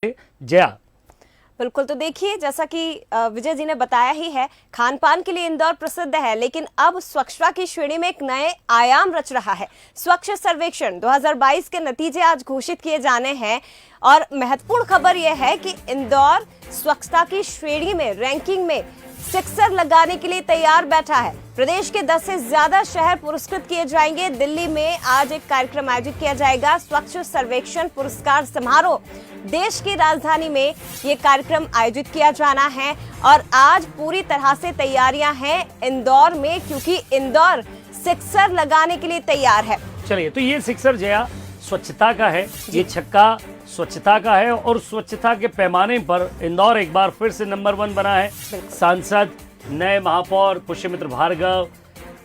जया। बिल्कुल, तो देखिए जैसा कि विजय जी ने बताया ही है, खान पान के लिए इंदौर प्रसिद्ध है, लेकिन अब स्वच्छता की श्रेणी में एक नए आयाम रच रहा है। स्वच्छ सर्वेक्षण 2022 के नतीजे आज घोषित किए जाने हैं और महत्वपूर्ण खबर यह है कि इंदौर स्वच्छता की श्रेणी में रैंकिंग में सिक्सर लगाने के लिए तैयार बैठा है। प्रदेश के 10 से ज्यादा शहर पुरस्कृत किए जाएंगे। दिल्ली में आज एक कार्यक्रम आयोजित किया जाएगा, स्वच्छ सर्वेक्षण पुरस्कार समारोह। देश की राजधानी में ये कार्यक्रम आयोजित किया जाना है और आज पूरी तरह से तैयारियां हैं इंदौर में, क्योंकि इंदौर सिक्सर लगाने के लिए तैयार है। चलिए, तो ये सिक्सर जया स्वच्छता का है, ये छक्का स्वच्छता का है और स्वच्छता के पैमाने पर इंदौर एक बार फिर से नंबर 1 बना है। सांसद, नए महापौर पुष्यमित्र भार्गव,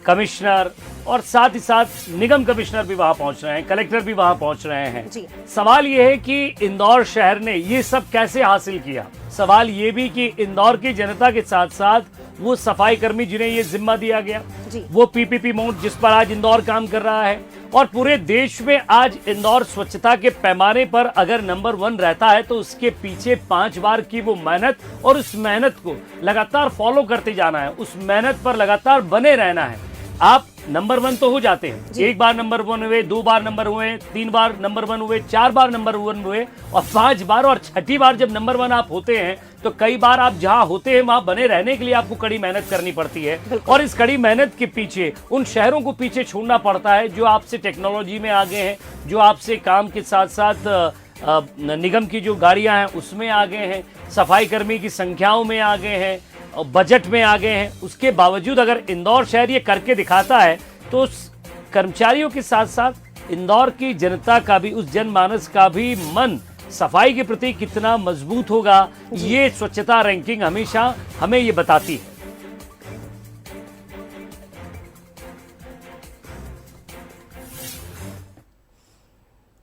कमिश्नर और साथ ही साथ निगम कमिश्नर भी वहां पहुंच रहे हैं, कलेक्टर भी वहां पहुंच रहे हैं। सवाल ये है कि इंदौर शहर ने ये सब कैसे हासिल किया। सवाल ये भी कि इंदौर की जनता के साथ साथ वो सफाई कर्मी जिन्हें ये जिम्मा दिया गया, वो पीपीपी मोड जिस पर आज इंदौर काम कर रहा है, और पूरे देश में आज इंदौर स्वच्छता के पैमाने पर अगर नंबर 1 रहता है तो उसके पीछे 5 बार की वो मेहनत और उस मेहनत को लगातार फॉलो करते जाना है, उस मेहनत पर लगातार बने रहना है। आप नंबर 1 तो हो जाते हैं, एक बार नंबर 1 हुए, 2 बार नंबर हुए, 3 बार नंबर 1 हुए, 4 बार नंबर 1 हुए और 5 बार और 6ठी बार जब नंबर 1 आप होते हैं तो कई बार आप जहां होते हैं वहां बने रहने के लिए आपको कड़ी मेहनत करनी पड़ती है। और इस कड़ी मेहनत के पीछे उन शहरों को पीछे छोड़ना पड़ता है जो आपसे टेक्नोलॉजी में आगे हैं, जो आपसे काम के साथ साथ निगम की जो गाड़ियां हैं उसमें आगे हैं, सफाई कर्मी की संख्याओं में आगे हैं, बजट में आगे हैं। उसके बावजूद अगर इंदौर शहर ये करके दिखाता है तो कर्मचारियों के साथ साथ इंदौर की जनता का भी, उस जनमानस का भी मन सफाई के प्रति कितना मजबूत होगा, ये स्वच्छता रैंकिंग हमेशा हमें ये बताती है।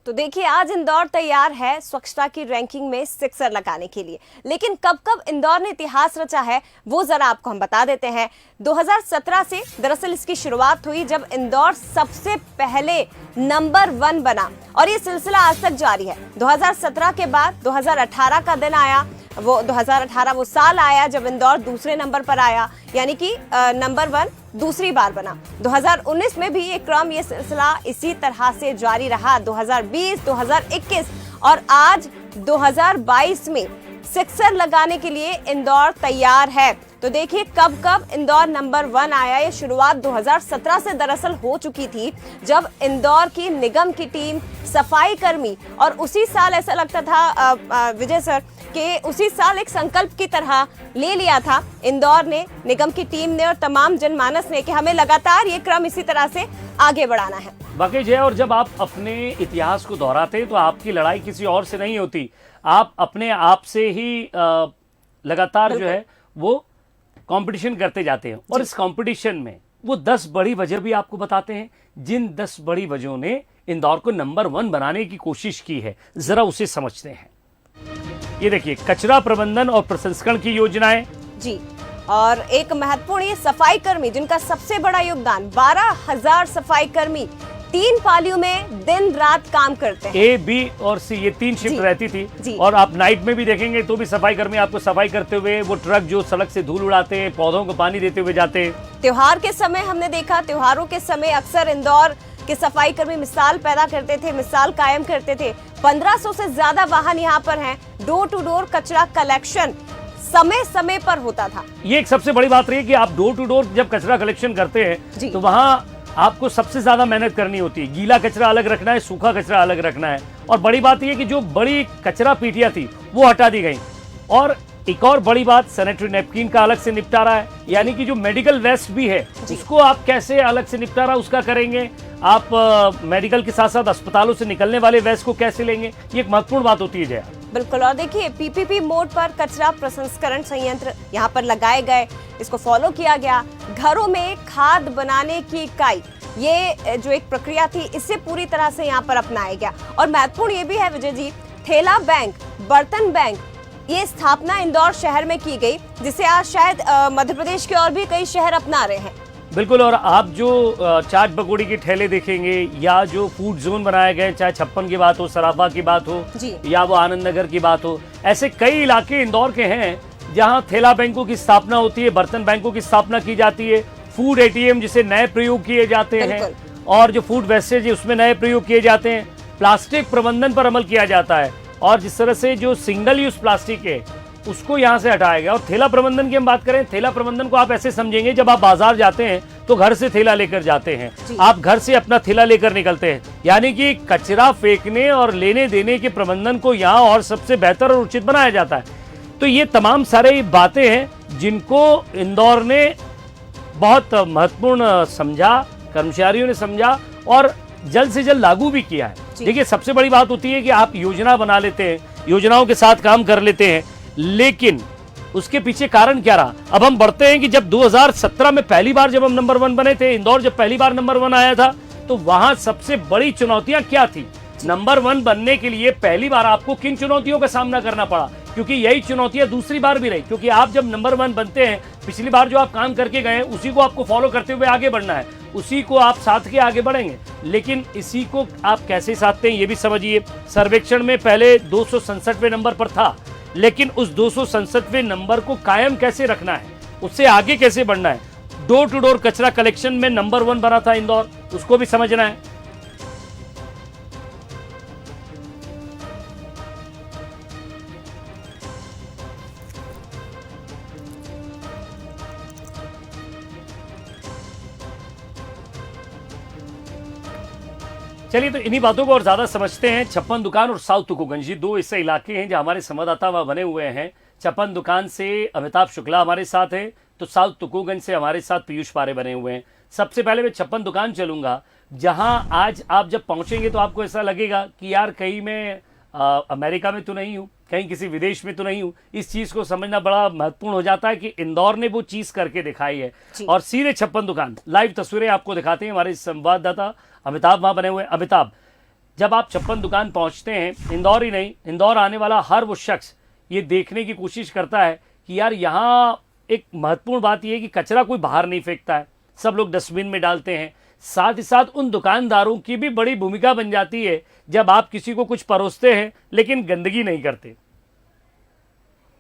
तो देखिए आज इंदौर तैयार है स्वच्छता की रैंकिंग में सिक्सर लगाने के लिए, लेकिन कब कब इंदौर ने इतिहास रचा है वो जरा आपको हम बता देते हैं। 2017 से दरअसल इसकी शुरुआत हुई जब इंदौर सबसे पहले नंबर 1 बना और ये सिलसिला आज तक जारी है। 2017 के बाद 2018 का दिन आया, वो 2018 वो साल आया जब इंदौर दूसरे नंबर पर आया, यानी कि नंबर 1 दूसरी बार बना। 2019 में भी ये क्रम, ये सिलसिला इसी तरह से जारी रहा। 2020, 2021 और आज 2022 में सिक्सर लगाने के लिए इंदौर तैयार है। तो देखिए कब कब इंदौर नंबर 1 आया। ये शुरुआत 2017 से दरअसल हो चुकी थी जब इंदौर की निगम की टीम, सफाई कर्मी, और उसी साल ऐसा लगता था विजय सर कि उसी साल एक संकल्प की तरह ले लिया था इंदौर ने, निगम की टीम ने और तमाम जनमानस ने कि हमें लगातार ये क्रम इसी तरह से आगे बढ़ाना है। वाकई जय, और जब आप अपने इतिहास को दोहराते हैं तो आपकी लड़ाई किसी और से नहीं होती, आप अपने आप से ही लगातार जो है वो कंपटीशन करते जाते हैं। और इस कंपटीशन में वो 10 बड़ी वजह भी आपको बताते हैं, जिन 10 बड़ी वजहों ने इंदौर को नंबर 1 बनाने की कोशिश की है। जरा उसे समझते हैं। ये देखिए, कचरा प्रबंधन और प्रसंस्करण की योजनाएं जी, और एक महत्वपूर्ण ये सफाई कर्मी जिनका सबसे बड़ा योगदान, 12,000 सफाई कर्मी 3 पालियों में दिन रात काम करते हैं। A, B और C ये 3 शिफ्ट रहती थी और आप नाइट में भी देखेंगे तो भी सफाई कर्मी आपको सफाई करते हुए, वो ट्रक जो सड़क से धूल उड़ाते हैं, पौधों को पानी देते हुए जाते हैं। त्योहार के समय हमने देखा, त्योहारों के समय अक्सर इंदौर के सफाई कर्मी मिसाल पैदा करते थे, मिसाल कायम करते थे। 1500 से ज्यादा वाहन यहाँ पर हैं। डोर टू डोर कचरा कलेक्शन समय समय पर होता था। ये एक सबसे बड़ी बात रही है कि आप डोर टू डोर जब कचरा कलेक्शन करते हैं तो वहां आपको सबसे ज्यादा मेहनत करनी होती है। गीला कचरा अलग रखना है, सूखा कचरा अलग रखना है। और बड़ी बात यह कि जो बड़ी कचरा पीटियां थी वो हटा दी गई। और एक और बड़ी बात, सैनिटरी नैपकिन का अलग से निपटारा है, यानी कि जो मेडिकल वेस्ट भी है उसको आप कैसे अलग से निपटारा उसका करेंगे। आप मेडिकल के साथ साथ अस्पतालों से निकलने वाले वेस्ट को कैसे लेंगे, ये एक महत्वपूर्ण बात होती है जया। बिल्कुल, और देखिए पीपीपी मोड पर कचरा प्रसंस्करण संयंत्र यहाँ पर लगाए गए, इसको फॉलो किया गया। घरों में खाद बनाने की इकाई, ये जो एक प्रक्रिया थी इससे पूरी तरह से यहाँ पर अपनाया गया। और महत्वपूर्ण ये भी है विजय जी, थैला बैंक, बर्तन बैंक, ये स्थापना इंदौर शहर में की गई, जिसे आज शायद मध्य प्रदेश के और भी कई शहर अपना रहे हैं। बिल्कुल। और आप जो चाट पकौड़ी के ठेले देखेंगे या जो फूड जोन बनाए गए, चाहे छप्पन की बात हो, सराफा की बात हो या वो आनंद नगर की बात हो, ऐसे कई इलाके इंदौर के हैं जहां ठेला बैंकों की स्थापना होती है, बर्तन बैंकों की स्थापना की जाती है, फूड एटीएम जिसे नए प्रयोग किए जाते हैं और जो फूड वेस्टेज है उसमें नए प्रयोग किए जाते हैं, प्लास्टिक प्रबंधन पर अमल किया जाता है और जिस तरह से जो सिंगल यूज प्लास्टिक है उसको यहाँ से हटाया गया। और थैला प्रबंधन की हम बात करें, थैला प्रबंधन को आप ऐसे समझेंगे, जब आप बाजार जाते हैं तो घर से थैला लेकर जाते हैं, आप घर से अपना थैला लेकर निकलते हैं, यानी कि कचरा फेंकने और लेने देने के प्रबंधन को यहाँ और सबसे बेहतर और उचित बनाया जाता है। तो ये तमाम सारे बातें हैं जिनको इंदौर ने बहुत महत्वपूर्ण समझा, कर्मचारियों ने समझा और जल्द से जल्द लागू भी किया है। देखिए, सबसे बड़ी बात होती है कि आप योजना बना लेते हैं, योजनाओं के साथ काम कर लेते हैं, लेकिन उसके पीछे कारण क्या रहा। अब हम बढ़ते हैं कि जब 2017 में पहली बार जब हम नंबर 1 बने थे, इंदौर जब पहली बार नंबर 1 आया था, तो वहां सबसे बड़ी चुनौतियां क्या थी। नंबर 1 बनने के लिए पहली बार आपको किन चुनौतियों का सामना करना पड़ा, क्योंकि यही चुनौतियां दूसरी बार भी रही, क्योंकि आप जब नंबर 1 बनते हैं, पिछली बार जो आप काम करके गए उसी को आपको फॉलो करते हुए आगे बढ़ना है, उसी को आप साथ के आगे बढ़ेंगे। लेकिन इसी को आप कैसे साधते हैं ये भी समझिए। सर्वेक्षण में पहले 267वें नंबर पर था, लेकिन उस 267वें नंबर को कायम कैसे रखना है, उससे आगे कैसे बढ़ना है। डोर टू डोर कचरा कलेक्शन में नंबर 1 बना था इंदौर, उसको भी समझना है। चलिए, तो इन्हीं बातों को और ज्यादा समझते हैं। छप्पन दुकान और साउथ तुकोगंज, ये दो ऐसे इलाके हैं जहां हमारे संवाददाता वहां बने हुए हैं। छप्पन दुकान से अमिताभ शुक्ला हमारे साथ है, तो साउथ तुकोगंज से हमारे साथ पीयूष पारे बने हुए हैं। सबसे पहले मैं छप्पन दुकान चलूंगा, जहां आज आप जब पहुंचेंगे तो आपको ऐसा लगेगा कि यार कहीं मैं अमेरिका में तो नहीं हूँ, कहीं किसी विदेश में तो नहीं हूँ। इस चीज को समझना बड़ा महत्वपूर्ण हो जाता है कि इंदौर ने वो चीज करके दिखाई है। और सीधे छप्पन दुकान लाइव तस्वीरें आपको दिखाते हैं हमारे संवाददाता अमिताभ वहां बने हुए। अमिताभ, जब आप छप्पन दुकान पहुंचते हैं, इंदौर ही नहीं, इंदौर आने वाला हर वो शख्स ये देखने की कोशिश करता है कि यार यहाँ एक महत्वपूर्ण बात यह है कि कचरा कोई बाहर नहीं फेंकता है, सब लोग डस्टबिन में डालते हैं। साथ ही साथ उन दुकानदारों की भी बड़ी भूमिका बन जाती है जब आप किसी को कुछ परोसते हैं लेकिन गंदगी नहीं करते।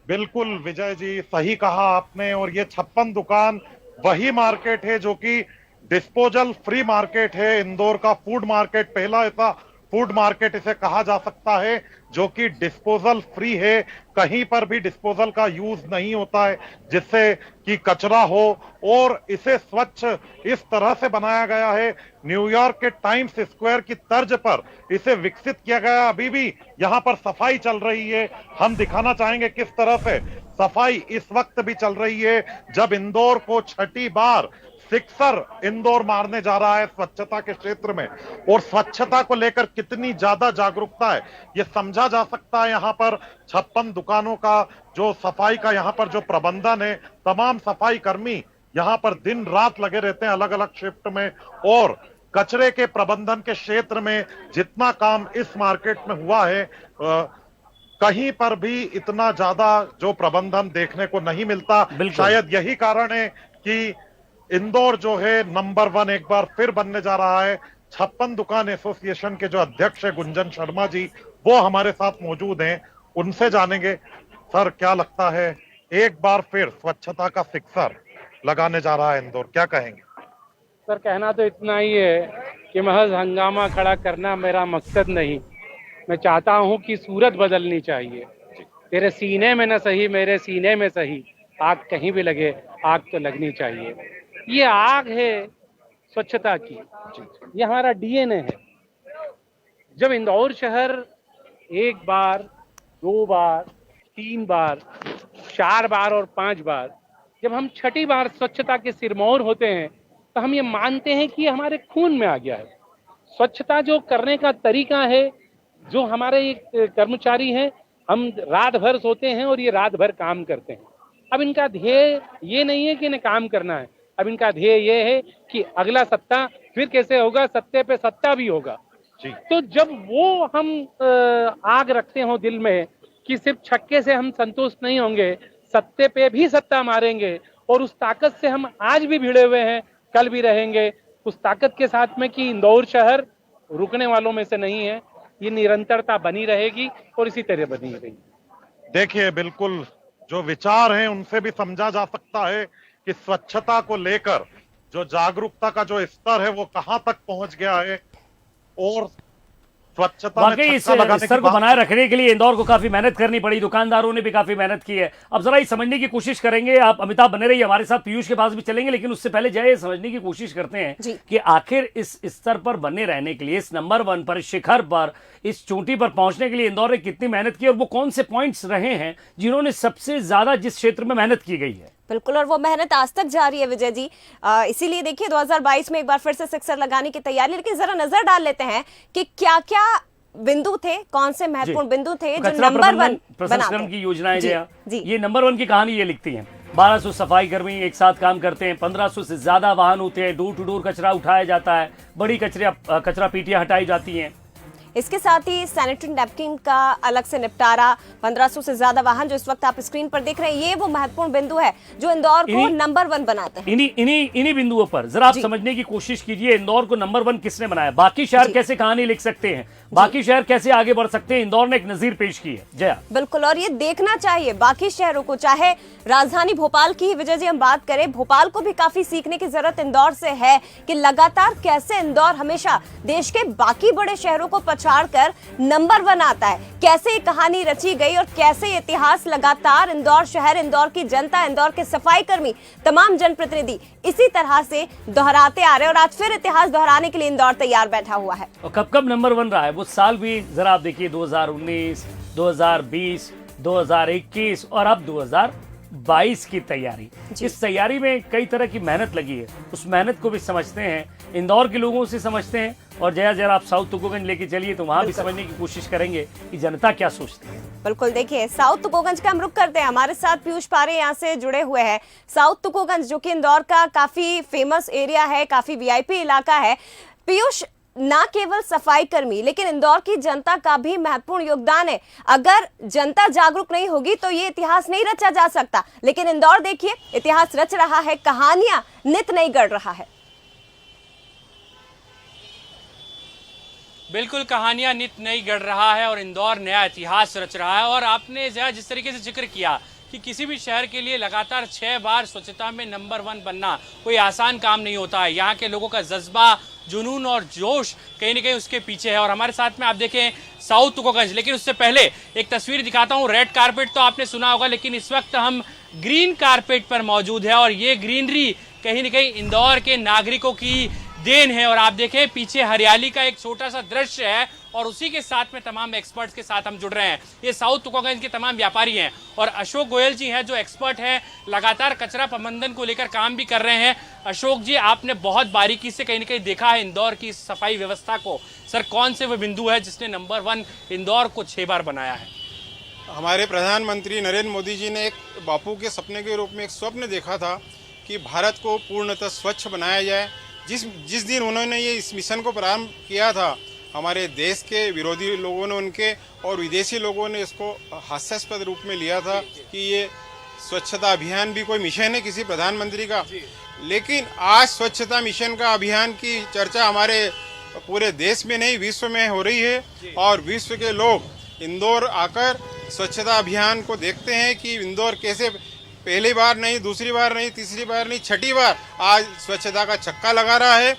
बिल्कुल विजय जी, सही कहा आपने। और ये छप्पन दुकान वही मार्केट है जो कि डिस्पोजल फ्री मार्केट है। इंदौर का फूड मार्केट, पहला ऐसा फूड मार्केट इसे कहा जा सकता है जो कि डिस्पोजल फ्री है। कहीं पर भी डिस्पोजल का यूज नहीं होता है जिससे कि कचरा हो, और इसे स्वच्छ इस तरह से बनाया गया है, न्यूयॉर्क के टाइम्स स्क्वायर की तर्ज पर इसे विकसित किया गया। अभी भी यहाँ पर सफाई चल रही है, हम दिखाना चाहेंगे किस तरह से सफाई इस वक्त भी चल रही है, जब इंदौर को छठी बार सिक्सर इंदौर मारने जा रहा है स्वच्छता के क्षेत्र में। और स्वच्छता को लेकर कितनी ज्यादा जागरूकता है ये समझा जा सकता है यहाँ पर। छप्पन दुकानों का जो सफाई का यहाँ पर जो प्रबंधन है, तमाम सफाई कर्मी यहाँ पर दिन रात लगे रहते हैं अलग अलग शिफ्ट में, और कचरे के प्रबंधन के क्षेत्र में जितना काम इस मार्केट में हुआ है, कहीं पर भी इतना ज्यादा जो प्रबंधन देखने को नहीं मिलता। शायद यही कारण है कि इंदौर जो है नंबर 1 एक बार फिर बनने जा रहा है। छप्पन दुकान एसोसिएशन के जो अध्यक्ष है गुंजन शर्मा जी, वो हमारे साथ मौजूद हैं, उनसे जानेंगे। सर, क्या लगता है एक बार फिर स्वच्छता का सिक्सर लगाने जा रहा है इंदौर, क्या कहेंगे? सर, कहना तो इतना ही है कि महज हंगामा खड़ा करना मेरा मकसद नहीं। मैं चाहता हूं कि सूरत बदलनी चाहिए। तेरे सीने में न सही, मेरे सीने में सही, आग कहीं भी लगे, आग तो लगनी चाहिए। ये आग है स्वच्छता की, ये हमारा डीएनए है। जब इंदौर शहर एक बार, 2 बार, 3 बार, 4 बार और 5 बार, जब हम छठी बार स्वच्छता के सिरमौर होते हैं तो हम ये मानते हैं कि ये हमारे खून में आ गया है। स्वच्छता जो करने का तरीका है, जो हमारे एक कर्मचारी हैं, हम रात भर सोते हैं और ये रात भर काम करते हैं। अब इनका ध्येय ये नहीं है कि इन्हें काम करना है, अब इनका ध्येय ये है कि अगला सत्ता फिर कैसे होगा, सत्ते पे सत्ता भी होगा। तो जब वो हम आग रखते हो दिल में कि सिर्फ छक्के से हम संतुष्ट नहीं होंगे, सत्ते पे भी सत्ता मारेंगे, और उस ताकत से हम आज भी भिड़े हुए हैं कल भी रहेंगे उस ताकत के साथ में कि इंदौर शहर रुकने वालों में से नहीं है। ये निरंतरता बनी रहेगी और इसी तरह बनी रहेगी। देखिए, बिल्कुल जो विचार हैं उनसे भी समझा जा सकता है कि स्वच्छता को लेकर जो जागरूकता का जो स्तर है वो कहां तक पहुंच गया है। और स्वच्छता में वाकई इस छक्का लगाने स्तर की को बात बनाए रखने के लिए इंदौर को काफी मेहनत करनी पड़ी, दुकानदारों ने भी काफी मेहनत की है। अब जरा ये समझने की कोशिश करेंगे, आप अमिताभ बने रहिए हमारे साथ, पीयूष के पास भी चलेंगे, लेकिन उससे पहले जय समझने की कोशिश करते हैं कि आखिर इस स्तर पर बने रहने के लिए, इस नंबर 1 पर, इस शिखर पर, इस चोटी पर पहुंचने के लिए इंदौर ने कितनी मेहनत की और वो कौन से पॉइंट्स रहे हैं जिन्होंने सबसे ज्यादा जिस क्षेत्र में मेहनत की गई है। बिल्कुल, और वो मेहनत आज तक जारी है विजय जी। इसीलिए देखिए 2022 में एक बार फिर से सिक्सर लगाने की तैयारी। लेकिन जरा नजर डाल लेते हैं कि क्या क्या बिंदु थे, कौन से महत्वपूर्ण बिंदु थे जो नंबर 1 प्रसंस्करण की योजनाएं जी। ये नंबर 1 की कहानी ये लिखती हैं। 1200 सफाई कर्मी एक साथ काम करते हैं, 1500 से ज्यादा वाहन होते हैं, डोर टू डोर कचरा उठाया जाता है, बड़ी कचरा पीटियां हटाई जाती हैं। इसके साथ ही सैनिटरी नैपकिन का अलग से निपटारा, 1500 से ज्यादा वाहन जो इस वक्त आप स्क्रीन पर देख रहे हैं, ये वो महत्वपूर्ण बिंदु है जो इंदौर को नंबर 1 बनाते हैं। इन्हीं बिंदुओं पर जरा आप समझने की कोशिश कीजिए, इंदौर को नंबर 1 किसने बनाया, बाकी शहर कैसे कहानी लिख सकते हैं, बाकी शहर कैसे आगे बढ़ सकते हैं। इंदौर ने एक नजीर पेश की है जया। बिल्कुल, और ये देखना चाहिए बाकी शहरों को, चाहे राजधानी भोपाल की विजय जी हम बात करें, भोपाल को भी काफी सीखने की जरूरत इंदौर से है कि लगातार कैसे इंदौर हमेशा देश के बाकी बड़े शहरों को पछाड़कर नंबर 1 आता है। कैसे ये कहानी रची गई और कैसे इतिहास लगातार इंदौर शहर, इंदौर की जनता, इंदौर के सफाई कर्मी, तमाम जनप्रतिनिधि इसी तरह से दोहराते आ रहे हैं और आज फिर इतिहास दोहराने के लिए इंदौर तैयार बैठा हुआ है। और कब नंबर 1 रहा है वो साल भी जरा आप देखिए, 2019, 2020, 2021 और अब 2022 की तैयारी। इस तैयारी में कई तरह की मेहनत लगी है, उस मेहनत को भी समझते हैं, इंदौर के लोगों से समझते हैं। और जरा आप साउथ तुकोगंज लेके चलिए तो वहां भी समझने की कोशिश करेंगे कि जनता क्या सोचती है। बिल्कुल, देखिए साउथ तुकोगंज का हम रुख करते हैं, हमारे साथ पीयूष पारे यहाँ से जुड़े हुए हैं। साउथ तुकोगंज जो कि इंदौर का काफी फेमस एरिया है, काफी वीआईपी इलाका है। पीयूष, ना केवल सफाई कर्मी लेकिन इंदौर की जनता का भी महत्वपूर्ण योगदान है। अगर जनता जागरूक नहीं होगी तो ये इतिहास नहीं रचा जा सकता। लेकिन इंदौर देखिए इतिहास रच रहा है, कहानियां नित नई गढ़ रहा है। बिल्कुल, कहानियां नित नई गढ़ रहा है और इंदौर नया इतिहास रच रहा है। और आपने जिस तरीके से जिक्र किया कि किसी भी शहर के लिए लगातार 6 बार स्वच्छता में नंबर 1 बनना कोई आसान काम नहीं होता है। यहाँ के लोगों का जज्बा, जुनून और जोश कहीं ना कहीं उसके पीछे है। और हमारे साथ में आप देखें साउथ तुकोगंज, लेकिन उससे पहले एक तस्वीर दिखाता हूँ। रेड कारपेट तो आपने सुना होगा, लेकिन इस वक्त हम ग्रीन कारपेट पर मौजूद है और ये ग्रीनरी कहीं ना कहीं इंदौर के नागरिकों की देन है। और आप देखें पीछे हरियाली का एक छोटा सा दृश्य है और उसी के साथ में तमाम एक्सपर्ट्स के साथ हम जुड़ रहे हैं। ये साउथ तुकोगंज के तमाम व्यापारी हैं और अशोक गोयल जी हैं जो एक्सपर्ट हैं, लगातार कचरा प्रबंधन को लेकर काम भी कर रहे हैं। अशोक जी, आपने बहुत बारीकी से कहीं ना कहीं देखा है इंदौर की सफाई व्यवस्था को। सर, कौन से वो बिंदु है जिसने नंबर 1 इंदौर को 6 बार बनाया है? हमारे प्रधानमंत्री नरेंद्र मोदी जी ने एक बापू के सपने के रूप में एक स्वप्न देखा था कि भारत को पूर्णतः स्वच्छ बनाया जाए। जिस दिन उन्होंने ये इस मिशन को प्रारंभ किया था, हमारे देश के विरोधी लोगों ने उनके और विदेशी लोगों ने इसको हास्यास्पद रूप में लिया था कि ये स्वच्छता अभियान भी कोई मिशन है किसी प्रधानमंत्री का। लेकिन आज स्वच्छता मिशन का अभियान की चर्चा हमारे पूरे देश में नहीं विश्व में हो रही है और विश्व के लोग इंदौर आकर स्वच्छता अभियान को देखते हैं कि इंदौर कैसे पहली बार नहीं, दूसरी बार नहीं, तीसरी बार नहीं, छठी बार आज स्वच्छता का छक्का लगा रहा है।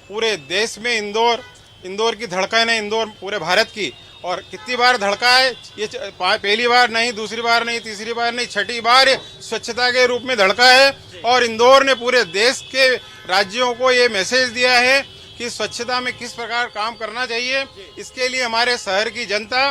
पूरे देश में इंदौर की धड़कन है, इंदौर पूरे भारत की। और कितनी बार धड़का है ये, पहली बार नहीं, दूसरी बार नहीं, तीसरी बार नहीं, छठी बार स्वच्छता के रूप में धड़का है। और इंदौर ने पूरे देश के राज्यों को ये मैसेज दिया है कि स्वच्छता में किस प्रकार काम करना चाहिए। इसके लिए हमारे शहर की जनता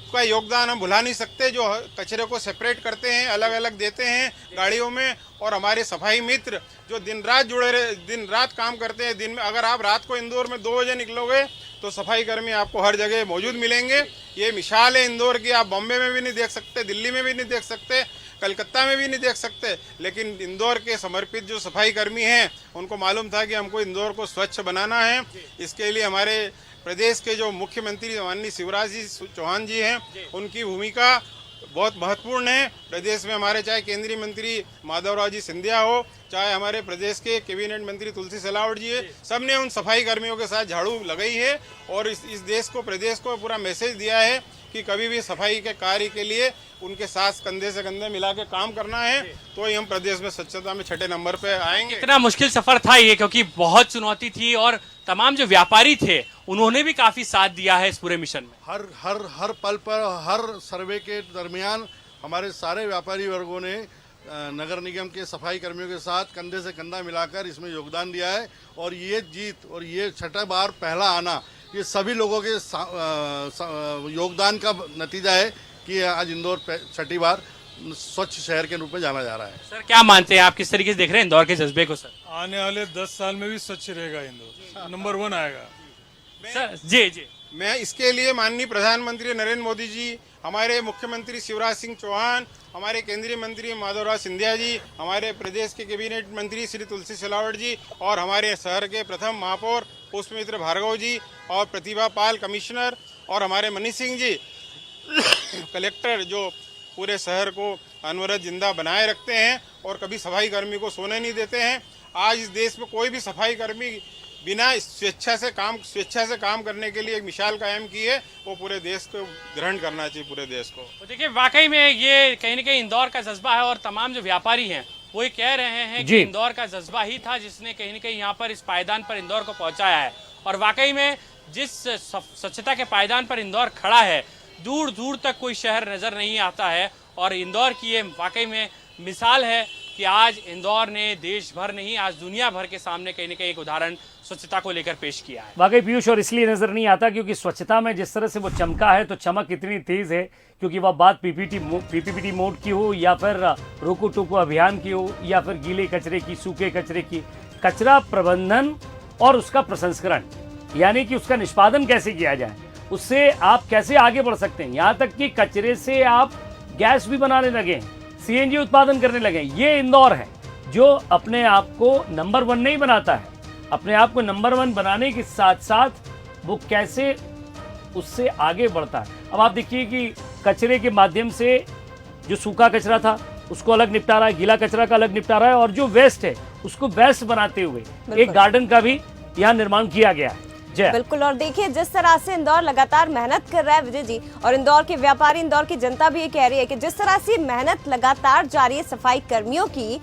का योगदान हम भुला नहीं सकते, जो कचरे को सेपरेट करते हैं, अलग अलग देते हैं गाड़ियों में। और हमारे सफाई मित्र जो दिन रात काम करते हैं। दिन में अगर आप रात को इंदौर में 2 बजे निकलोगे तो सफाई कर्मी आपको हर जगह मौजूद मिलेंगे। ये मिसाल है इंदौर की, आप बॉम्बे में भी नहीं देख सकते, दिल्ली में भी नहीं देख सकते, कलकत्ता में भी नहीं देख सकते। लेकिन इंदौर के समर्पित जो सफाई कर्मी हैं उनको मालूम था कि हमको इंदौर को स्वच्छ बनाना है। इसके लिए हमारे प्रदेश के जो मुख्यमंत्री माननीय शिवराज जी चौहान जी हैं, उनकी भूमिका बहुत महत्वपूर्ण है। प्रदेश में हमारे चाहे केंद्रीय मंत्री माधवराव जी सिंधिया हो, चाहे हमारे प्रदेश के कैबिनेट मंत्री तुलसी सिलावट जी है, सबने उन सफाई कर्मियों के साथ झाड़ू लगाई है और इस देश को, प्रदेश को पूरा मैसेज दिया है कि कभी भी सफाई के कार्य के लिए उनके साथ कंधे से कंधे मिला के काम करना है, तो ही हम प्रदेश में स्वच्छता में 6ठे नंबर पे आएंगे। कितना मुश्किल सफर था ये, क्योंकि बहुत चुनौती थी और तमाम जो व्यापारी थे उन्होंने भी काफी साथ दिया है इस पूरे मिशन में। हर पल पर, हर सर्वे के दरमियान हमारे सारे व्यापारी वर्गों ने नगर निगम के सफाई कर्मियों के साथ कंधे से कंधा मिलाकर इसमें योगदान दिया है। और ये जीत और ये 6ठा बार पहला आना, ये सभी लोगों के योगदान का नतीजा है कि आज इंदौर 6ठी बार स्वच्छ शहर के रूप में जाना जा रहा है। सर क्या मानते हैं आप, किस तरीके से देख रहे हैं इंदौर के जज्बे को? सर आने वाले 10 साल में भी स्वच्छ रहेगा इंदौर, नंबर 1 आएगा। सर जी मैं इसके लिए माननीय प्रधानमंत्री नरेंद्र मोदी जी, हमारे मुख्यमंत्री शिवराज सिंह चौहान, हमारे केंद्रीय मंत्री माधवराव सिंधिया जी, हमारे प्रदेश के कैबिनेट मंत्री श्री तुलसी सिलावट जी और हमारे शहर के प्रथम महापौर पुष्पमित्र भार्गव जी और प्रतिभा पाल कमिश्नर और हमारे मनीष सिंह जी कलेक्टर, जो पूरे शहर को अनवरत जिंदा बनाए रखते हैं और कभी सफाई कर्मी को सोने नहीं देते हैं। आज इस देश में कोई भी सफाई कर्मी बिना स्वेच्छा से काम करने के लिए एक मिसाल कायम की है, वो पूरे देश को ग्रहण करना चाहिए, पूरे देश को। तो देखिए वाकई में ये कहीं ना कहीं इंदौर का जज्बा है और तमाम जो व्यापारी हैं वो ये कह रहे हैं कि इंदौर का जज्बा ही था जिसने कहीं ना कहीं यहाँ पर इस पायदान पर इंदौर को पहुंचाया है। और वाकई में जिस स्वच्छता के पायदान पर इंदौर खड़ा है, दूर दूर तक कोई शहर नजर नहीं आता है और इंदौर की ये वाकई में मिसाल है कि आज इंदौर ने देश भर नहीं, आज दुनिया भर के सामने कहीं ना कहीं एक उदाहरण स्वच्छता को लेकर पेश किया है। वाकई पीयूष, और इसलिए नजर नहीं आता क्योंकि स्वच्छता में जिस तरह से वो चमका है, तो चमक इतनी तेज है क्योंकि वह बात पीपीपी मोड की हो या फिर रोको टोको अभियान की हो या फिर गीले कचरे की, सूखे कचरे की, कचरा प्रबंधन और उसका प्रसंस्करण, यानी कि उसका निष्पादन कैसे किया जाए, उससे आप कैसे आगे बढ़ सकते हैं। यहाँ तक कि कचरे से आप गैस भी बनाने लगे, सीएनजी उत्पादन करने लगे। ये इंदौर है जो अपने आप को नंबर 1 नहीं बनाता है, अपने आप को नंबर 1 बनाने के साथ साथ वो कैसे उससे आगे बढ़ता है। अब आप देखिए कि कचरे के माध्यम से जो सूखा कचरा था उसको अलग निपटा रहा है, गीला कचरा का अलग निपटा रहा है, और जो वेस्ट है उसको बेस्ट बनाते हुए एक गार्डन का भी यहाँ निर्माण किया गया है। बिल्कुल, और देखिए जिस तरह से इंदौर लगातार मेहनत कर रहा है विजय जी, और इंदौर के व्यापारी, इंदौर की जनता भी ये कह रही है कि जिस तरह से मेहनत लगातार जारी है सफाई कर्मियों की,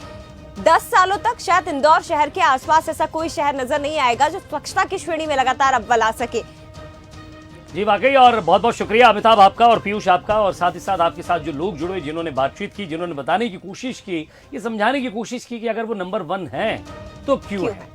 10 सालों तक शायद इंदौर शहर के आसपास ऐसा कोई शहर नजर नहीं आएगा जो स्वच्छता की श्रेणी में लगातार अव्वल आ सके। जी वाकई, और बहुत बहुत शुक्रिया अमिताभ आपका और पीयूष आपका, और साथ ही साथ आपके साथ जो लोग जुड़े, जिन्होंने बातचीत की, जिन्होंने बताने की कोशिश की, ये समझाने की कोशिश की कि अगर वो नंबर 1 है तो क्यों है।